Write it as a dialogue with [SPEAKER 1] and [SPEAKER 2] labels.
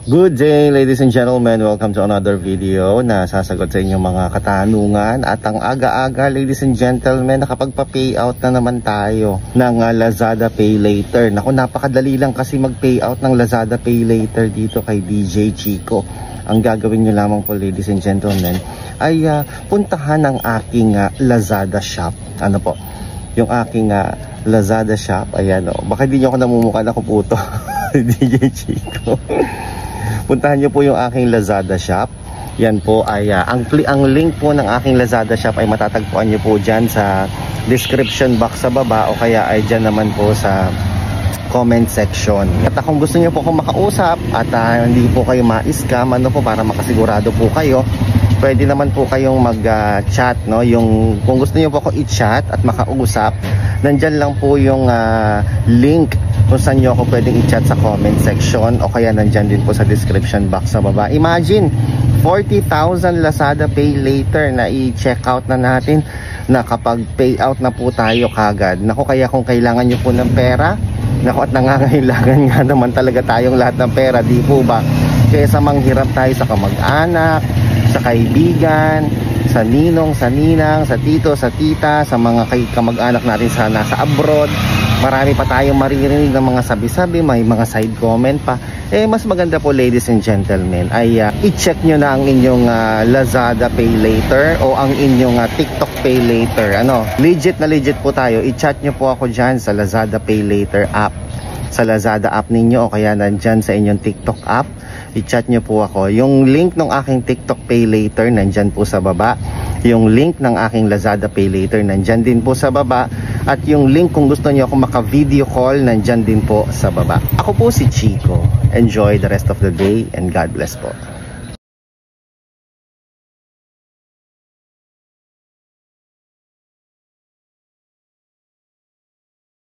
[SPEAKER 1] Good day ladies and gentlemen, welcome to another video na sasagot sa inyong mga katanungan. At ang aga-aga ladies and gentlemen, nakapagpa-payout na naman tayo ng Lazada Pay Later. Naku, napakadali lang kasi mag-payout ng Lazada Pay Later dito kay DJ Chico. Ang gagawin nyo lamang po ladies and gentlemen ay puntahan ang aking Lazada shop. Ano po? Yung aking Lazada shop, ayan o. Baka di nyo ako namumukha na kuputo. DJ Chico. Puntahan nyo po yung aking Lazada shop. Yan po ay ang link po ng aking Lazada shop ay matatagpuan nyo po dyan sa description box sa baba o kaya ay dyan naman po sa comment section. At kung gusto nyo po akong makausap at hindi po kayo ma-scam, ano po, para makasigurado po kayo, pwede naman po kayong mag-chat, no? Kung gusto niyo po ako i-chat at makausap, nandyan lang po yung link kung saan nyo ako pwedeng i-chat sa comment section o kaya nandyan din po sa description box sa baba. Imagine, 40,000 Lazada Pay Later na i-check out na natin na kapag payout na po tayo kagad. Naku, kaya kung kailangan nyo po ng pera, naku, at nangangailangan nga naman talaga tayong lahat ng pera, di po ba? Kaysa manghirap tayo sa kamag-anak, sa kaibigan, sa ninong, sa ninang, sa tito, sa tita, sa mga kamag-anak natin sa nasa abroad. Marami pa tayong maririnig ng mga sabi-sabi, may mga side comment pa. Mas maganda po ladies and gentlemen ay i-check nyo na ang inyong Lazada Pay Later o ang inyong TikTok Pay Later. Legit na legit po tayo. I-chat nyo po ako dyan sa Lazada Pay Later app, sa Lazada app ninyo o kaya nandyan sa inyong TikTok app. I-chat nyo po ako. Yung link ng aking TikTok Pay Later nandyan po sa baba. Yung link ng aking Lazada Pay Later nandyan din po sa baba. At yung link kung gusto nyo ako maka-video call nandyan din po sa baba. Ako po si Chico. Enjoy the rest of the day and God bless po.